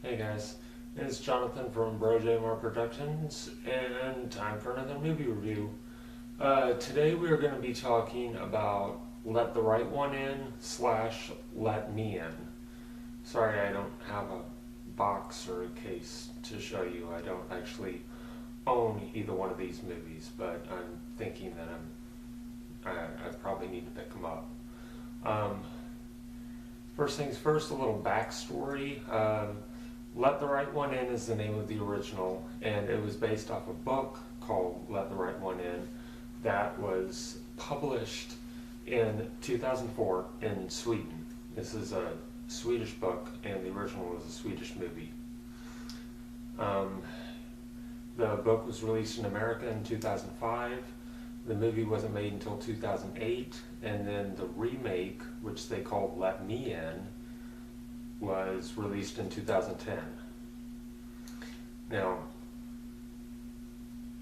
Hey guys, it's Jonathan from BroJMR Productions, and time for another movie review. Today we are going to be talking about Let the Right One In / Let Me In. Sorry, I don't have a box or a case to show you. I don't actually own either one of these movies, but I'm thinking that I probably need to pick them up. First things first, a little backstory. Let the Right One In is the name of the original, and it was based off a book called Let the Right One In that was published in 2004 in Sweden. This is a Swedish book, and the original was a Swedish movie. The book was released in America in 2005. The movie wasn't made until 2008, and then the remake, which they called Let Me In, was released in 2010. Now,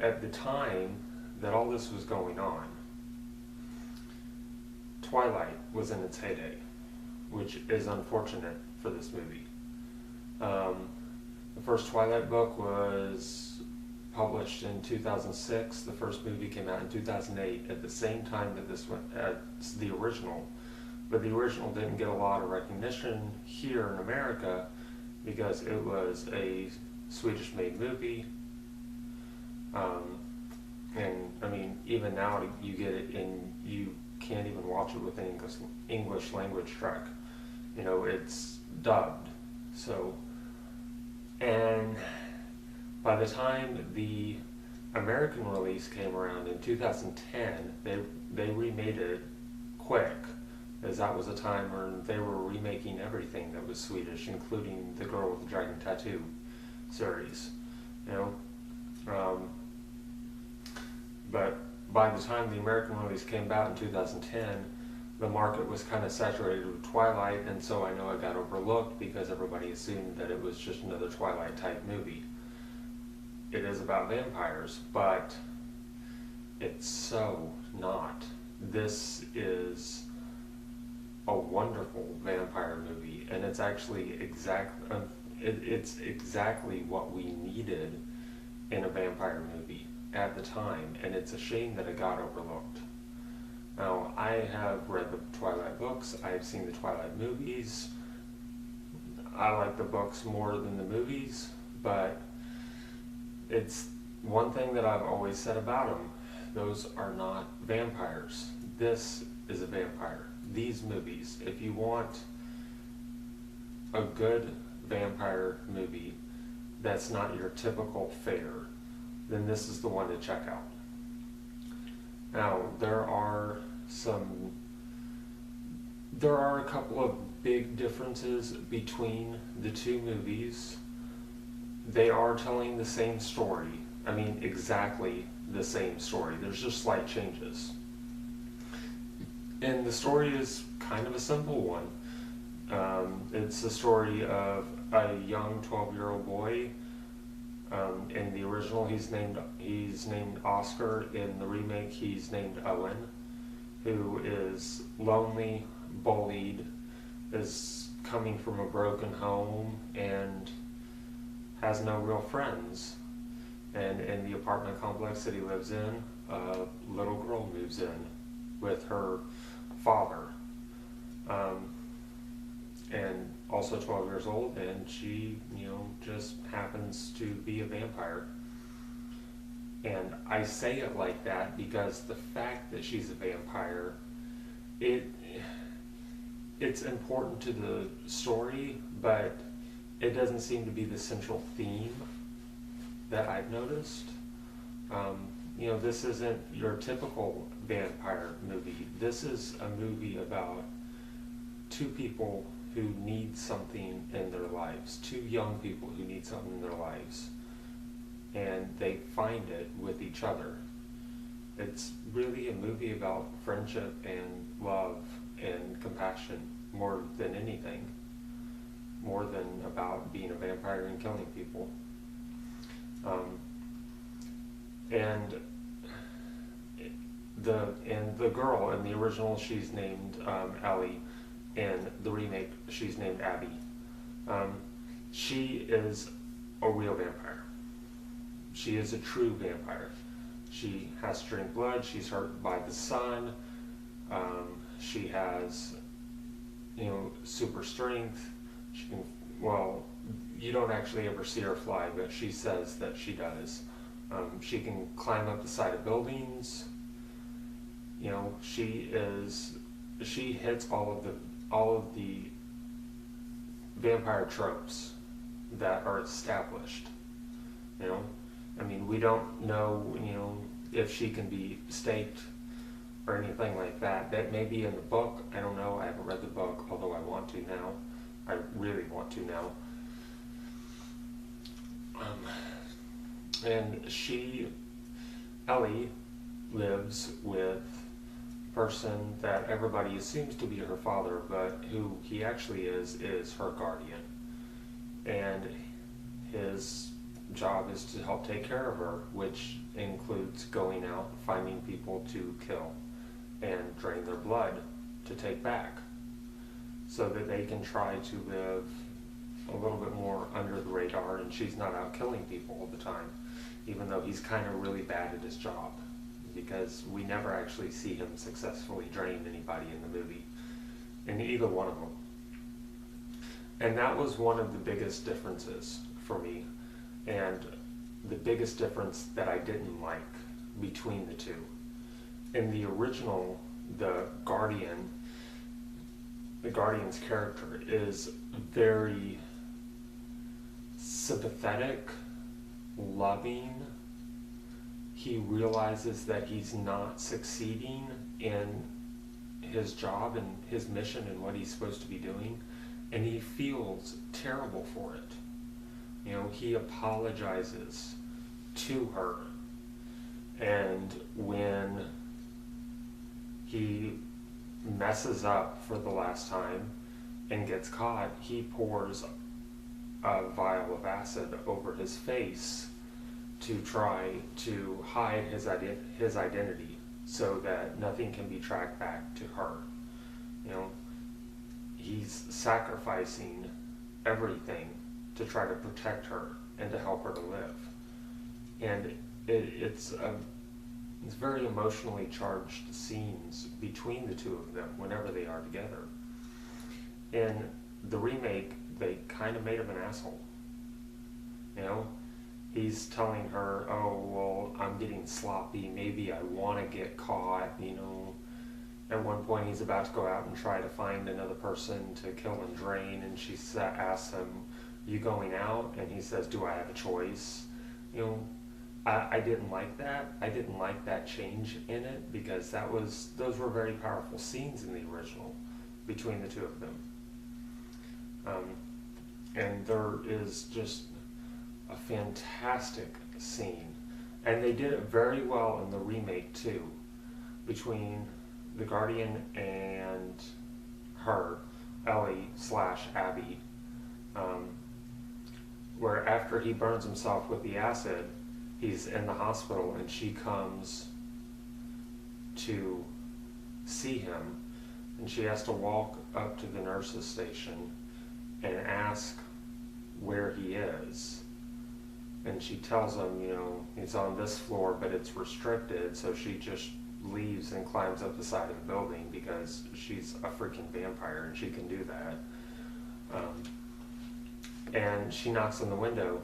at the time that all this was going on, Twilight was in its heyday, which is unfortunate for this movie. The first Twilight book was published in 2006. The first movie came out in 2008 at the same time that this went as the original. But the original didn't get a lot of recognition here in America because it was a Swedish-made movie. And I mean, even now you get it and you can't even watch it with an English language track. You know, it's dubbed. So, and by the time the American release came around in 2010, they remade it quick, as that was a time when they were remaking everything that was Swedish, including the Girl with the Dragon Tattoo series. You know, but by the time the American release came out in 2010, the market was kind of saturated with Twilight, and so I know it got overlooked because everybody assumed that it was just another Twilight type movie. It is about vampires, but it's so not. This is a wonderful vampire movie, and it's actually it's exactly what we needed in a vampire movie at the time, and it's a shame that it got overlooked. Now, I have read the Twilight books, I've seen the Twilight movies. I like the books more than the movies, but it's one thing that I've always said about them. Those are not vampires. This is a vampire. These movies, if you want a good vampire movie that's not your typical fare, then this is the one to check out. Now, there are a couple of big differences between the two movies. They are telling the same story. I mean, exactly the same story. There's just slight changes. And the story is kind of a simple one. It's the story of a young 12-year-old boy. In the original, he's named Oscar. In the remake, he's named Owen, who is lonely, bullied, is coming from a broken home, and has no real friends. And in the apartment complex that he lives in, a little girl moves in with her father, and also 12 years old, and she, just happens to be a vampire. And I say it like that because the fact that she's a vampire, it's important to the story, but it doesn't seem to be the central theme that I've noticed. This isn't your typical vampire movie. This is a movie about two people who need something in their lives, two young people who need something in their lives, and they find it with each other. It's really a movie about friendship and love and compassion more than anything, more than about being a vampire and killing people. And the girl in the original, she's named Ellie. In the remake, she's named Abby. she is a real vampire. She is a true vampire. She has to drink blood. She's hurt by the sun. She has, super strength. She can, well, you don't actually ever see her fly, but she says that she does. She can climb up the side of buildings. She hits all of the vampire tropes that are established. We don't know, if she can be staked or anything like that. That may be in the book. I don't know. I haven't read the book, although I want to now. I really want to now. And Ellie, lives with a person that everybody assumes to be her father, but who he actually is her guardian. And his job is to help take care of her, which includes going out, finding people to kill, and drain their blood to take back, so that they can try to live a little bit more under the radar, and she's not out killing people all the time, even though he's kind of really bad at his job, because we never actually see him successfully drain anybody in the movie, in either one of them. And that was one of the biggest differences for me, and the biggest difference that I didn't like between the two. In the original, the Guardian's character is very sympathetic, loving. He realizes that he's not succeeding in his job and his mission and what he's supposed to be doing, and he feels terrible for it. He apologizes to her, and when he messes up for the last time and gets caught, he pours a vial of acid over his face to try to hide his identity, so that nothing can be tracked back to her. He's sacrificing everything to try to protect her and to help her to live. And it's very emotionally charged scenes between the two of them whenever they are together. In the remake, they kind of made him an asshole. He's telling her, oh, well, I'm getting sloppy, maybe I want to get caught. At one point he's about to go out and try to find another person to kill and drain, and she asks him, you going out? And he says, do I have a choice? I didn't like that. I didn't like that change in it, because those were very powerful scenes in the original between the two of them. And there is just a fantastic scene, and they did it very well in the remake too, between the Guardian and her, Ellie/Abby, where after he burns himself with the acid, he's in the hospital and she comes to see him, and she has to walk up to the nurse's station and ask where he is. And she tells him, he's on this floor, but it's restricted, so she just leaves and climbs up the side of the building, because she's a freaking vampire and she can do that. And she knocks on the window,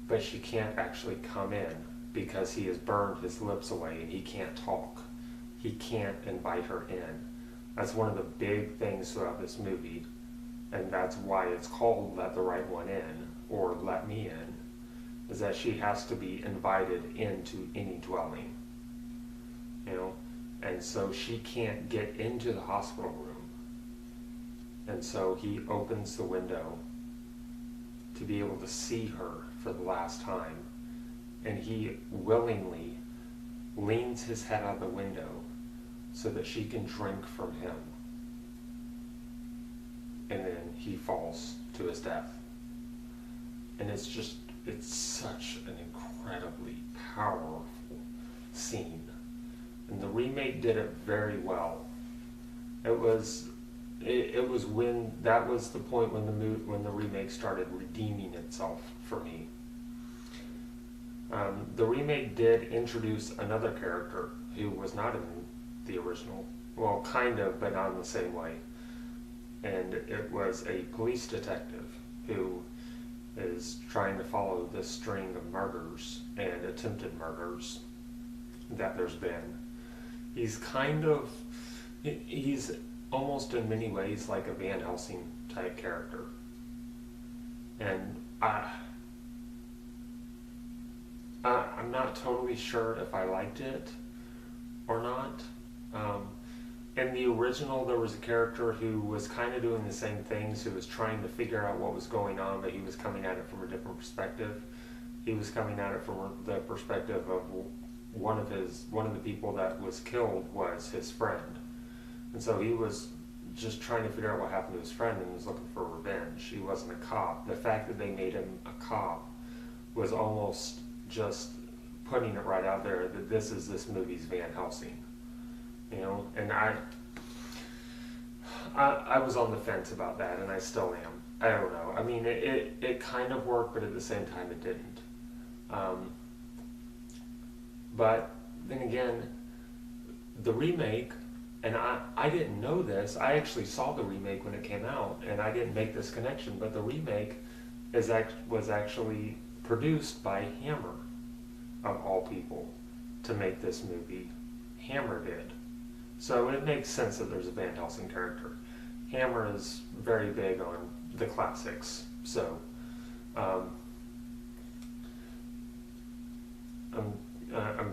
but she can't actually come in because he has burned his lips away and he can't talk. He can't invite her in. That's one of the big things throughout this movie, and that's why it's called Let the Right One In, or Let Me In, is that she has to be invited into any dwelling. And so she can't get into the hospital room. And so he opens the window to be able to see her for the last time. And he willingly leans his head out the window so that she can drink from him. And then he falls to his death. And it's such an incredibly powerful scene. And the remake did it very well. It was it was when that was the point when when the remake started redeeming itself for me. The remake did introduce another character who was not in the original. Well, kind of, but not in the same way. And it was a police detective who is trying to follow this string of murders and attempted murders that there's been. He's almost in many ways like a Van Helsing type character. And I'm not totally sure if I liked it or not. In the original, there was a character who was kind of doing the same things, who was trying to figure out what was going on, but he was coming at it from a different perspective. He was coming at it from the perspective of one of the people that was killed was his friend. And so he was just trying to figure out what happened to his friend and was looking for revenge. He wasn't a cop. The fact that they made him a cop was almost just putting it right out there that this is this movie's Van Helsing. You know, and I was on the fence about that, and I still am. I don't know. I mean, it kind of worked, but at the same time it didn't. But then again, the remake, and I didn't know this. I actually saw the remake when it came out, and I didn't make this connection, but the remake was actually produced by Hammer, of all people, to make this movie. Hammer did. So it makes sense that there's a Van Helsing character. Hammer is very big on the classics, so I'm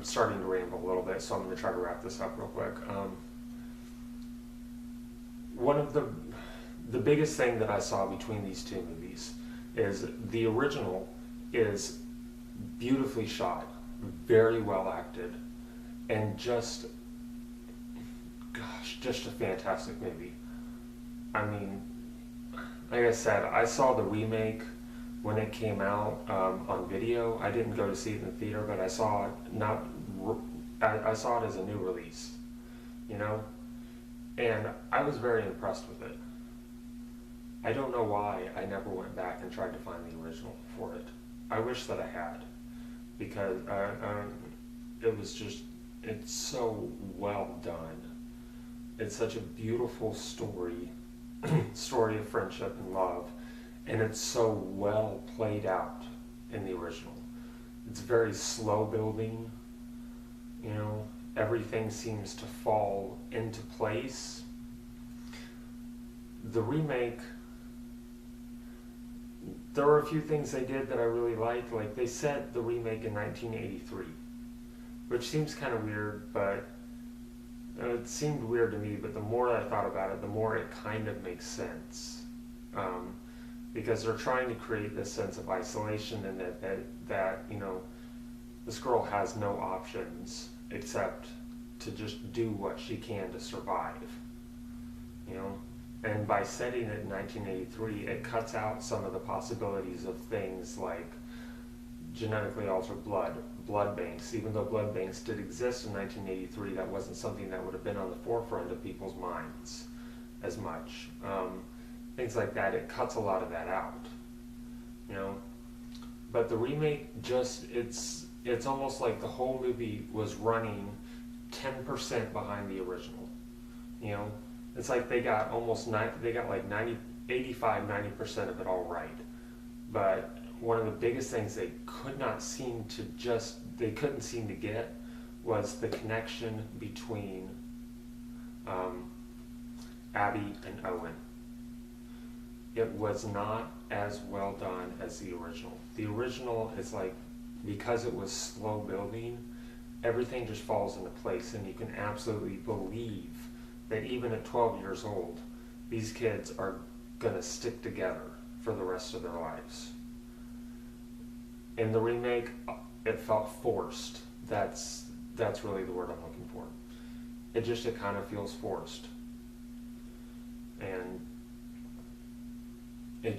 starting to ramble a little bit, so I'm going to try to wrap this up real quick. One of the biggest thing that I saw between these two movies is the original is beautifully shot, very well acted, and just a fantastic movie. I mean, like I said, I saw the remake when it came out on video. I didn't go to see it in the theater, but I saw it I saw it as a new release, you know, and I was very impressed with it. I don't know why I never went back and tried to find the original for it. I wish that I had, because it's so well done. It's such a beautiful story of friendship and love, and it's so well played out in the original. It's very slow building, you know, everything seems to fall into place. The remake, there were a few things they did that I really liked. Like, they set the remake in 1983, which seems kind of weird, but it seemed weird to me, but the more I thought about it, the more it kind of makes sense. Because they're trying to create this sense of isolation, and that you know, this girl has no options except to just do what she can to survive. You know? And by setting it in 1983, it cuts out some of the possibilities of things like genetically altered blood banks. Even though blood banks did exist in 1983, that wasn't something that would have been on the forefront of people's minds as much. Things like that, it cuts a lot of that out, you know. But the remake it's almost like the whole movie was running 10% behind the original, you know. It's like they got like 85-90% of it all right. But one of the biggest things they couldn't seem to get was the connection between Abby and Owen. It was not as well done as the original. The original is like, because it was slow building, everything just falls into place, and you can absolutely believe that even at 12 years old, these kids are going to stick together for the rest of their lives. In the remake, it felt forced. That's really the word I'm looking for. It kind of feels forced. And it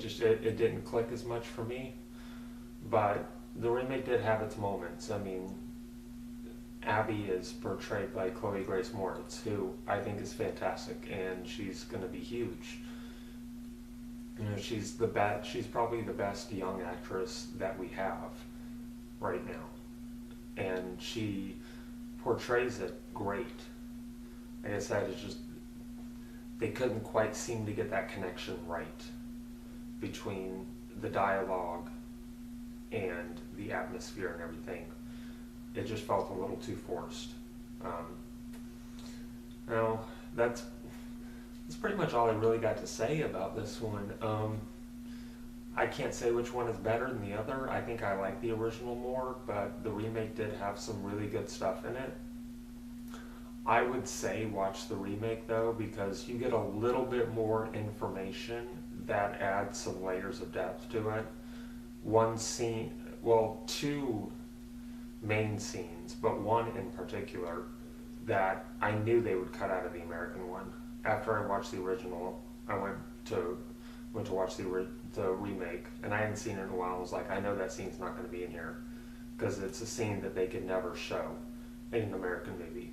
didn't click as much for me. But the remake did have its moments. I mean, Abby is portrayed by Chloe Grace Moritz, who I think is fantastic, and she's going to be huge. You know, she's probably the best young actress that we have right now, and she portrays it great. Like I said, it's just they couldn't quite seem to get that connection right between the dialogue and the atmosphere and everything. It just felt a little too forced. Now, that's pretty much all I really got to say about this one. I can't say which one is better than the other. I think I like the original more, but the remake did have some really good stuff in it. I would say watch the remake though, because you get a little bit more information that adds some layers of depth to it. One scene, well, two main scenes, but one in particular that I knew they would cut out of the American one. After I watched the original, I went to watch the remake, and I hadn't seen it in a while. I was like, I know that scene's not going to be in here, because it's a scene that they could never show in an American movie.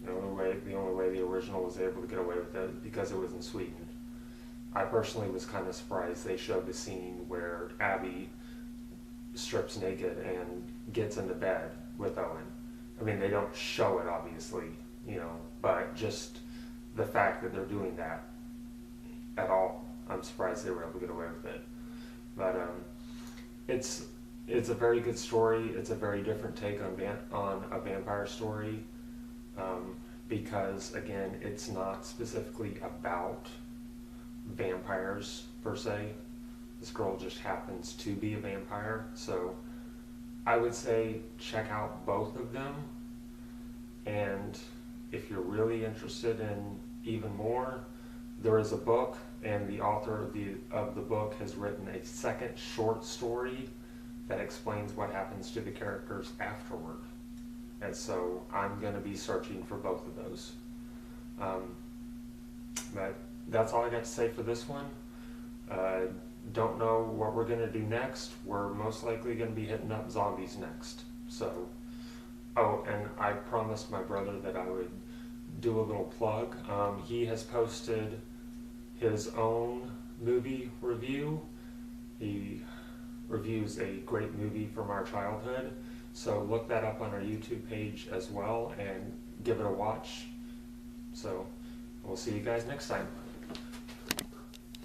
The only way the original was able to get away with it because it was in Sweden. I personally was kind of surprised they showed the scene where Abby strips naked and gets into bed with Owen. I mean, they don't show it obviously, but just the fact that they're doing that at all, I'm surprised they were able to get away with it. But it's a very good story. It's a very different take on a vampire story. Because again, it's not specifically about vampires per se. This girl just happens to be a vampire. So I would say check out both of them. And if you're really interested in even more, there is a book, and the author of the book has written a second short story that explains what happens to the characters afterward. And so I'm going to be searching for both of those. But that's all I got to say for this one. Don't know what we're going to do next. We're most likely going to be hitting up zombies next. So, and I promised my brother that I would do a little plug. He has posted his own movie review. He reviews a great movie from our childhood. So look that up on our YouTube page as well and give it a watch. So we'll see you guys next time.